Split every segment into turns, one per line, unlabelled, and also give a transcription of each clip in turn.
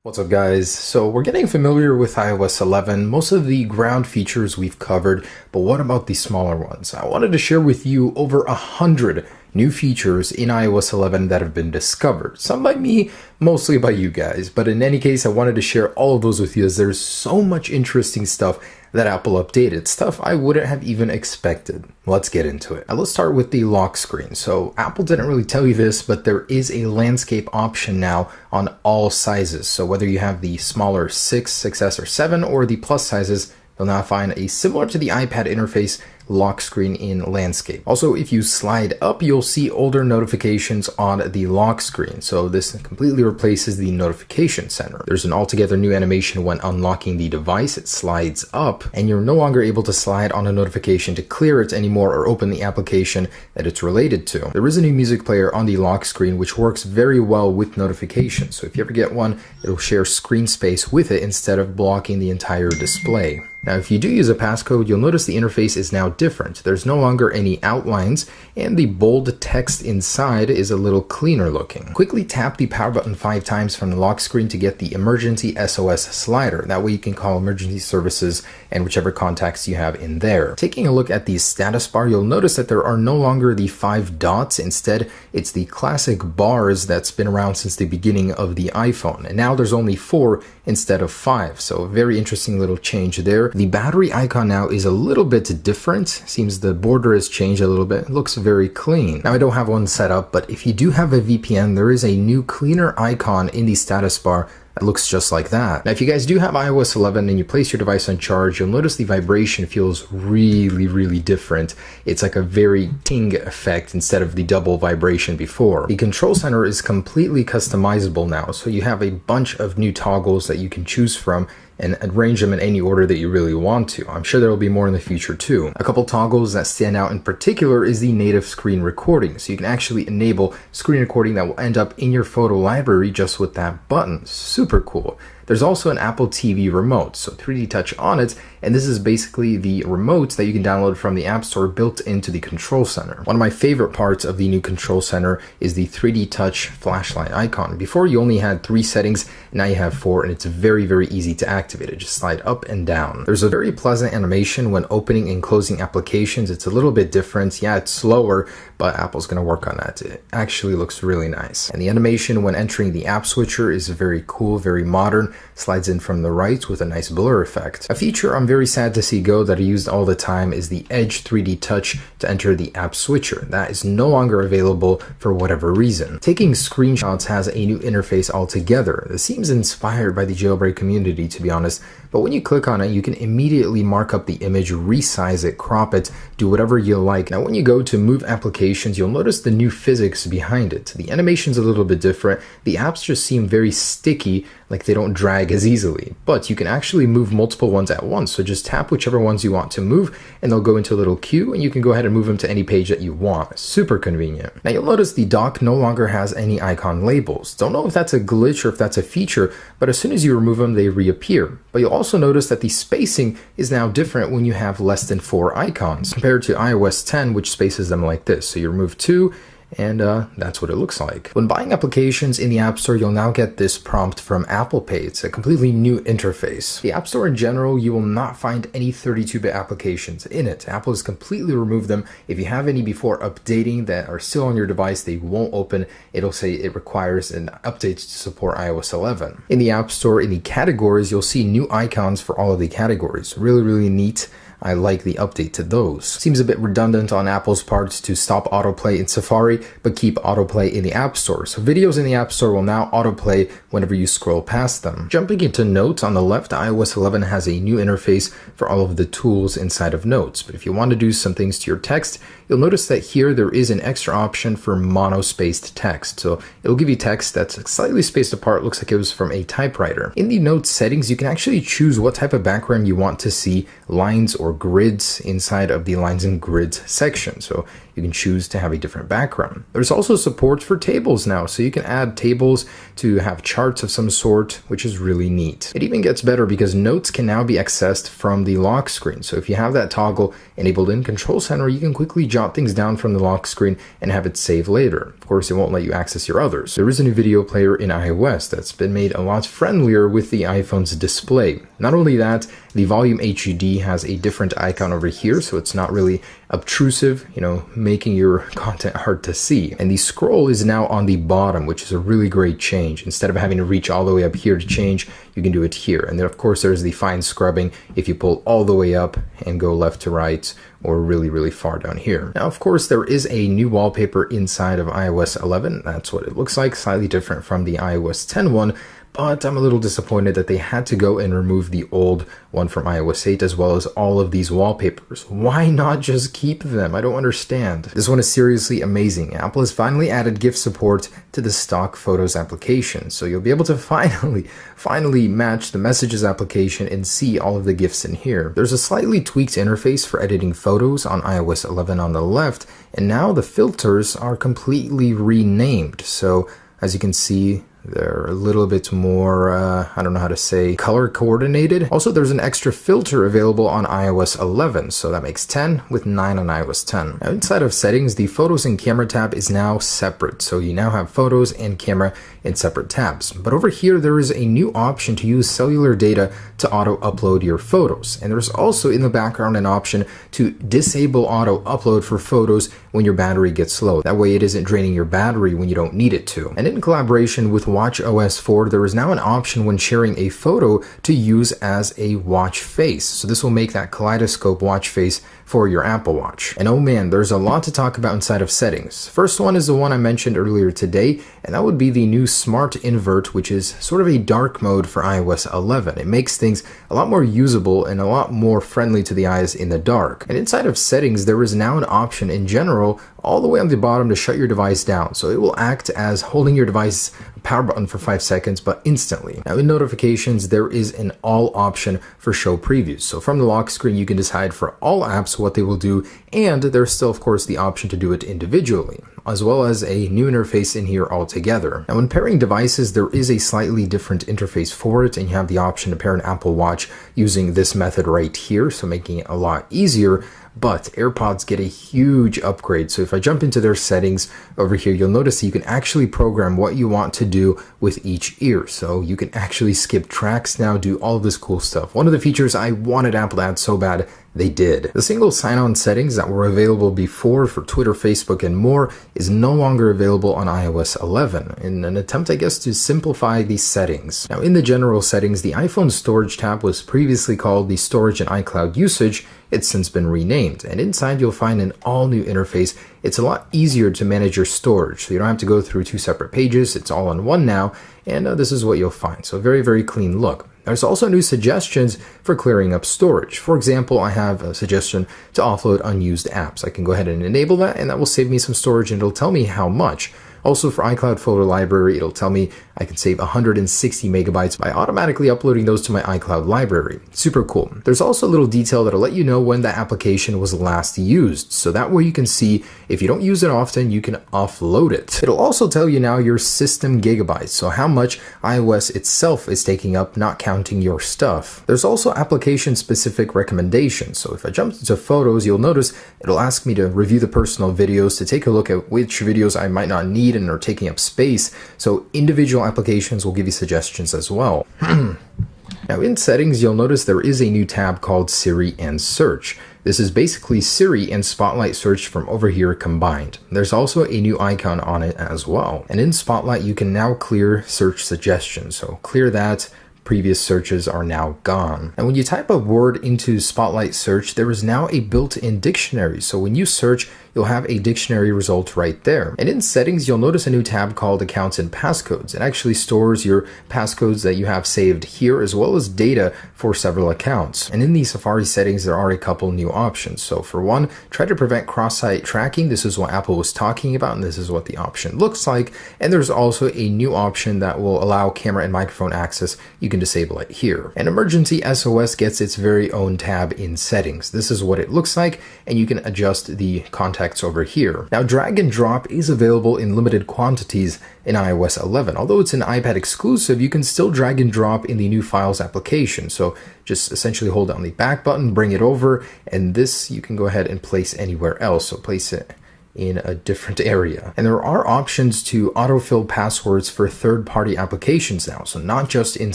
What's up guys? So we're getting familiar with iOS 11. Most of the ground features we've covered, but what about the smaller ones? I wanted to share with you over 100 new features in iOS 11 that have been discovered. Some by me, mostly by you guys, but in any case I wanted to share all of those with you as there's so much interesting stuff that Apple updated, stuff I wouldn't have even expected. Let's get into it. Now let's start with the lock screen. So Apple didn't really tell you this, but there is a landscape option now on all sizes. So whether you have the smaller 6, 6S, or 7, or the plus sizes, you'll now find a similar to the iPad interface lock screen in landscape. Also, if you slide up, you'll see older notifications on the lock screen. So this completely replaces the notification center. There's an altogether new animation when unlocking the device. It slides up and you're no longer able to slide on a notification to clear it anymore or open the application that it's related to. There is a new music player on the lock screen which works very well with notifications. So if you ever get one, it'll share screen space with it instead of blocking the entire display. Now, if you do use a passcode, you'll notice the interface is now different. There's no longer any outlines, and the bold text inside is a little cleaner looking. Quickly tap the power button 5 times from the lock screen to get the emergency SOS slider. That way you can call emergency services and whichever contacts you have in there. Taking a look at the status bar, you'll notice that there are no longer the 5 dots. Instead, it's the classic bars that's been around since the beginning of the iPhone. And now there's only 4 instead of 5. So a very interesting little change there. The battery icon now is a little bit different. Seems the border has changed a little bit. It looks very clean. Now I don't have one set up, but if you do have a VPN, there is a new cleaner icon in the status bar that looks just like that. Now, if you guys do have iOS 11 and you place your device on charge, you'll notice the vibration feels really different. It's like a very ting effect instead of the double vibration before. The control center is completely customizable now, so you have a bunch of new toggles that you can choose from and arrange them in any order that you really want to. I'm sure there will be more in the future too. A couple toggles that stand out in particular is the native screen recording. So you can actually enable screen recording that will end up in your photo library just with that button. Super cool. There's also an Apple TV remote, so 3D touch on it, and this is basically the remote that you can download from the App Store built into the control center. One of my favorite parts of the new control center is the 3D touch flashlight icon. Before you only had 3 settings, now you have 4, and it's very easy to activate it. Just slide up and down. There's a very pleasant animation when opening and closing applications. It's a little bit different. Yeah, it's slower, but Apple's gonna work on that. It actually looks really nice. And the animation when entering the app switcher is very cool, very modern. Slides in from the right with a nice blur effect. A feature I'm very sad to see go that I used all the time is the Edge 3D touch to enter the app switcher. That is no longer available for whatever reason. Taking screenshots has a new interface altogether. This seems inspired by the jailbreak community, to be honest, but when you click on it, you can immediately mark up the image, resize it, crop it, do whatever you like. Now, when you go to move applications, you'll notice the new physics behind it. The animation's a little bit different. The apps just seem very sticky, like they don't drag as easily, but you can actually move multiple ones at once. So just tap whichever ones you want to move and they'll go into a little queue and you can go ahead and move them to any page that you want. Super convenient. Now you'll notice the dock no longer has any icon labels. Don't know if that's a glitch or if that's a feature, but as soon as you remove them, they reappear. But you'll also notice that the spacing is now different when you have less than 4 icons compared to iOS 10, which spaces them like this. So you remove 2, and that's what it looks like. When buying applications in the App Store, you'll now get this prompt from Apple Pay. It's a completely new interface. The App Store in general, you will not find any 32-bit applications in it. Apple has completely removed them. If you have any before updating that are still on your device, they won't open. It'll say it requires an update to support iOS 11. In the App Store, in the categories, you'll see new icons for all of the categories. Really neat. I like the update to those. Seems a bit redundant on Apple's part to stop autoplay in Safari, but keep autoplay in the App Store. So videos in the App Store will now autoplay whenever you scroll past them. Jumping into Notes, on the left, iOS 11 has a new interface for all of the tools inside of Notes. But if you want to do some things to your text, you'll notice that here there is an extra option for mono-spaced text. So it'll give you text that's slightly spaced apart, looks like it was from a typewriter. In the Notes settings, you can actually choose what type of background you want to see, lines or or grids inside of the lines and grids section. So you can choose to have a different background. There's also support for tables now, so you can add tables to have charts of some sort, which is really neat. It even gets better because notes can now be accessed from the lock screen. So if you have that toggle enabled in Control Center, you can quickly jot things down from the lock screen and have it save later. Of course, it won't let you access your others. There is a new video player in iOS that's been made a lot friendlier with the iPhone's display. Not only that, the Volume HUD has a different icon over here, so it's not really obtrusive, making your content hard to see. And the scroll is now on the bottom, which is a really great change. Instead of having to reach all the way up here to change, you can do it here. And then of course there's the fine scrubbing if you pull all the way up and go left to right, or really, really far down here. Now, of course, there is a new wallpaper inside of iOS 11. That's what it looks like, slightly different from the iOS 10 one. But I'm a little disappointed that they had to go and remove the old one from iOS 8 as well as all of these wallpapers. Why not just keep them? I don't understand. This one is seriously amazing. Apple has finally added GIF support to the stock Photos application. So you'll be able to finally match the Messages application and see all of the GIFs in here. There's a slightly tweaked interface for editing photos on iOS 11 on the left, and now the filters are completely renamed. So as you can see, they're a little bit more, I don't know how to say, color coordinated. Also, there's an extra filter available on iOS 11, so that makes 10 with 9 on iOS 10. Now, inside of settings, the Photos and Camera tab is now separate, so you now have Photos and Camera in separate tabs. But over here, there is a new option to use cellular data to auto-upload your photos. And there's also in the background an option to disable auto-upload for photos when your battery gets low. That way it isn't draining your battery when you don't need it to. And in collaboration with watchOS 4, there is now an option when sharing a photo to use as a watch face. So this will make that kaleidoscope watch face for your Apple Watch. And oh man, there's a lot to talk about inside of settings. First one is the one I mentioned earlier today, and that would be the new Smart Invert, which is sort of a dark mode for iOS 11. It makes things a lot more usable and a lot more friendly to the eyes in the dark. And inside of settings, there is now an option in general all the way on the bottom to shut your device down. So it will act as holding your device power button for 5 seconds, but instantly. Now in notifications, there is an all option for show previews. So from the lock screen, you can decide for all apps what they will do, and there's still of course the option to do it individually, as well as a new interface in here altogether. Now when pairing devices, there is a slightly different interface for it, and you have the option to pair an Apple Watch using this method right here, so making it a lot easier. But AirPods get a huge upgrade. So if I jump into their settings over here, you'll notice that you can actually program what you want to do with each ear. So you can actually skip tracks now, do all of this cool stuff. One of the features I wanted Apple to add so bad, they did. The single sign-on settings that were available before for Twitter, Facebook, and more is no longer available on iOS 11 in an attempt, I guess, to simplify these settings. Now, in the general settings, the iPhone storage tab was previously called the Storage and iCloud Usage. It's since been renamed, and inside you'll find an all-new interface. It's a lot easier to manage your storage, so you don't have to go through 2 separate pages. It's all in one now, and this is what you'll find. So very, very clean look. There's also new suggestions for clearing up storage. For example, I have a suggestion to offload unused apps. I can go ahead and enable that, and that will save me some storage, and it'll tell me how much. Also for iCloud Photo Library, it'll tell me I can save 160 megabytes by automatically uploading those to my iCloud library. Super cool. There's also a little detail that'll let you know when that application was last used. So that way you can see if you don't use it often, you can offload it. It'll also tell you now your system gigabytes, so how much iOS itself is taking up, not counting your stuff. There's also application specific recommendations. So if I jump into Photos, you'll notice it'll ask me to review the personal videos, to take a look at which videos I might not need and are taking up space. So individual applications will give you suggestions as well. Now in settings, you'll notice there is a new tab called Siri and Search. This is basically Siri and Spotlight Search from over here combined. There's also a new icon on it as well. And in Spotlight, you can now clear search suggestions. So clear that. Previous searches are now gone. And when you type a word into Spotlight Search, there is now a built-in dictionary. So when you search, you'll have a dictionary result right there. And in settings, you'll notice a new tab called accounts and passcodes. It actually stores your passcodes that you have saved here, as well as data for several accounts. And in the Safari settings, there are a couple new options. So for one, try to prevent cross-site tracking. This is what Apple was talking about, and this is what the option looks like. And there's also a new option that will allow camera and microphone access. You can disable it here. And emergency SOS gets its very own tab in settings. This is what it looks like, and you can adjust the contacts over here. Now, drag and drop is available in limited quantities in iOS 11. Although it's an iPad exclusive, you can still drag and drop in the new Files application. So just essentially hold down the back button, bring it over, and this you can go ahead and place anywhere else. So place it in a different area. And there are options to autofill passwords for third-party applications now, so not just in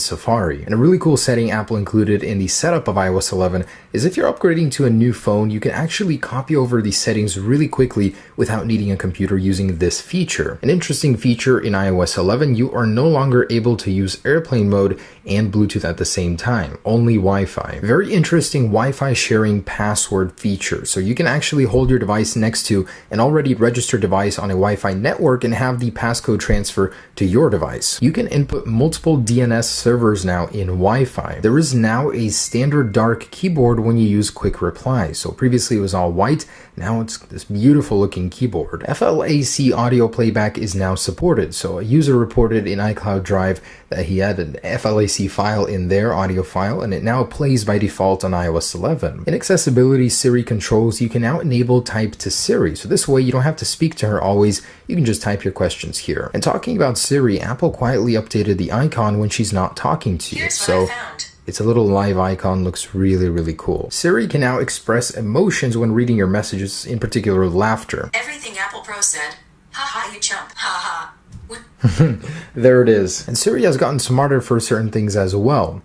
Safari. And a really cool setting Apple included in the setup of iOS 11 is if you're upgrading to a new phone, you can actually copy over these settings really quickly without needing a computer using this feature. An interesting feature in iOS 11, you are no longer able to use airplane mode and Bluetooth at the same time, only Wi-Fi. Very interesting Wi-Fi sharing password feature. So you can actually hold your device next to an already registered device on a Wi-Fi network and have the passcode transfer to your device. You can input multiple DNS servers now in Wi-Fi. There is now a standard dark keyboard when you use quick reply. So previously it was all white, now it's this beautiful looking keyboard. FLAC audio playback is now supported. So a user reported in iCloud Drive that he had an FLAC file in their audio file, and it now plays by default on iOS 11. In accessibility Siri controls, you can now enable type to Siri. So this way you don't have to speak to her always, you can just type your questions here. And talking about Siri, Apple quietly updated the icon when she's not talking to you. So it's a little live icon, looks really, really cool. Siri can now express emotions when reading your messages, in particular laughter.
Everything Apple Pro said. Ha ha, you chump. Ha ha.
There it is. And Siri has gotten smarter for certain things as well.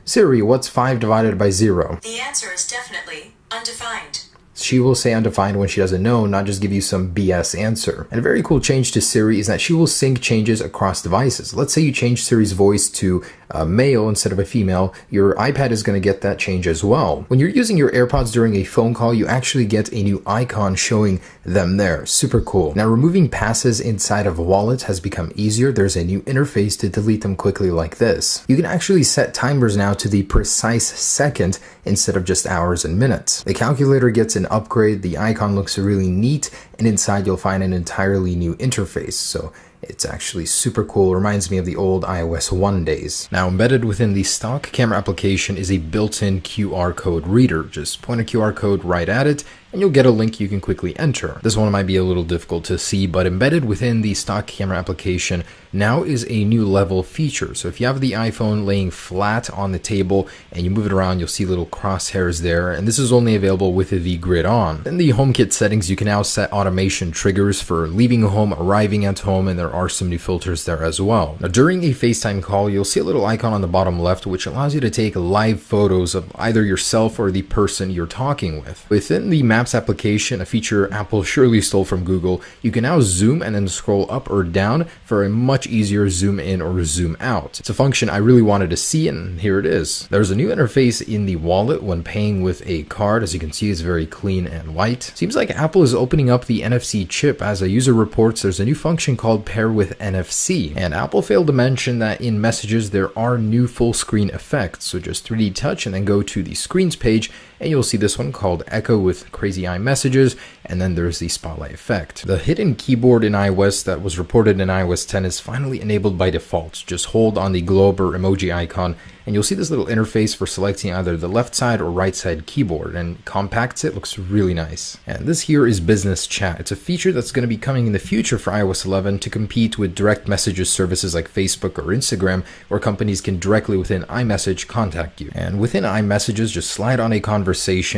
Siri, what's 5 divided by 0?
The answer is definitely undefined.
She will say undefined when she doesn't know, not just give you some BS answer. And a very cool change to Siri is that she will sync changes across devices. Let's say you change Siri's voice to a male instead of a female, your iPad is going to get that change as well. When you're using your AirPods during a phone call, you actually get a new icon showing them there. Super cool. Now, removing passes inside of wallets has become easier. There's a new interface to delete them quickly like this. You can actually set timers now to the precise second instead of just hours and minutes. The calculator gets an upgrade. The icon looks really neat, and inside you'll find an entirely new interface. So it's actually super cool. Reminds me of the old iOS 1 days. Now, embedded within the stock camera application is a built-in QR code reader. Just point a QR code right at it, and you'll get a link you can quickly enter. This one might be a little difficult to see, but embedded within the stock camera application now is a new level feature. So if you have the iPhone laying flat on the table and you move it around, you'll see little crosshairs there, and this is only available with the grid on. In the HomeKit settings, you can now set automation triggers for leaving home, arriving at home, and there are some new filters there as well. Now, during a FaceTime call, you'll see a little icon on the bottom left, which allows you to take live photos of either yourself or the person you're talking with. Within the Maps application, a feature Apple surely stole from Google, you can now zoom and then scroll up or down for a much easier zoom in or zoom out. It's a function I really wanted to see, and here it is. There's a new interface in the wallet when paying with a card. As you can see, it's very clean and white. Seems like Apple is opening up the NFC chip. As a user reports, there's a new function called Pair with NFC, and Apple failed to mention that in Messages there are new full screen effects. So just 3D touch and then go to the screens page, and you'll see this one called Echo with Crazy Eye Messages, and then there's the spotlight effect. The hidden keyboard in iOS that was reported in iOS 10 is finally enabled by default. Just hold on the globe or emoji icon, and you'll see this little interface for selecting either the left side or right side keyboard, and compacts it. Looks really nice. And this here is Business Chat. It's a feature that's going to be coming in the future for iOS 11 to compete with direct messages services like Facebook or Instagram, where companies can directly within iMessage contact you. And within iMessages, just slide on a conversation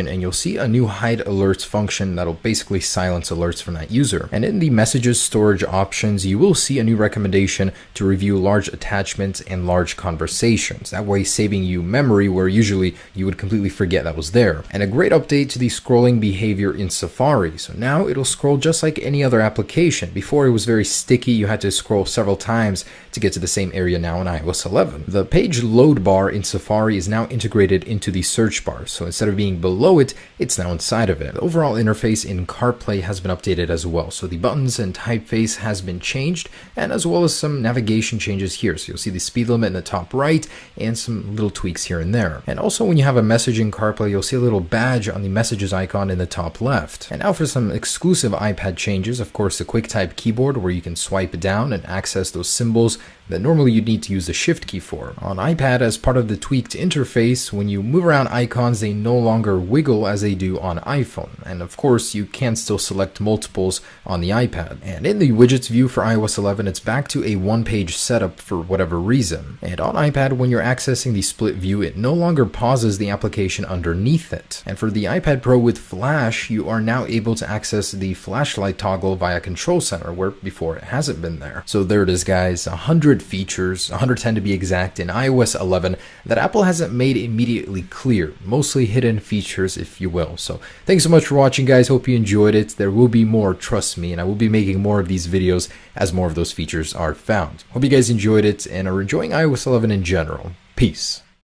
and you'll see a new hide alerts function that'll basically silence alerts from that user. And in the messages storage options, you will see a new recommendation to review large attachments and large conversations. That way CarPlay saving you memory where usually you would completely forget that was there. And a great update to the scrolling behavior in Safari. So now it'll scroll just like any other application. Before it was very sticky, you had to scroll several times to get to the same area now in iOS 11. The page load bar in Safari is now integrated into the search bar. So instead of being below it, it's now inside of it. The overall interface in CarPlay has been updated as well. So the buttons and typeface has been changed, and as well as some navigation changes here. So you'll see the speed limit in the top right and some little tweaks here and there. And also when you have a message in CarPlay, you'll see a little badge on the messages icon in the top left. And now for some exclusive iPad changes, of course the QuickType keyboard where you can swipe down and access those symbols that normally you'd need to use the Shift key for. On iPad, as part of the tweaked interface, when you move around icons, they no longer wiggle as they do on iPhone. And of course, you can still select multiples on the iPad. And in the widgets view for iOS 11, it's back to a one-page setup for whatever reason. And on iPad, when you're accessing the split view, it no longer pauses the application underneath it. And for the iPad Pro with Flash, you are now able to access the flashlight toggle via Control Center, where before it hasn't been there. So there it is, guys. 100 features, 110 to be exact, in iOS 11 that Apple hasn't made immediately clear. Mostly hidden features, if you will. So thanks so much for watching, guys. Hope you enjoyed it. There will be more, trust me, and I will be making more of these videos as more of those features are found. Hope you guys enjoyed it and are enjoying iOS 11 in general. Peace.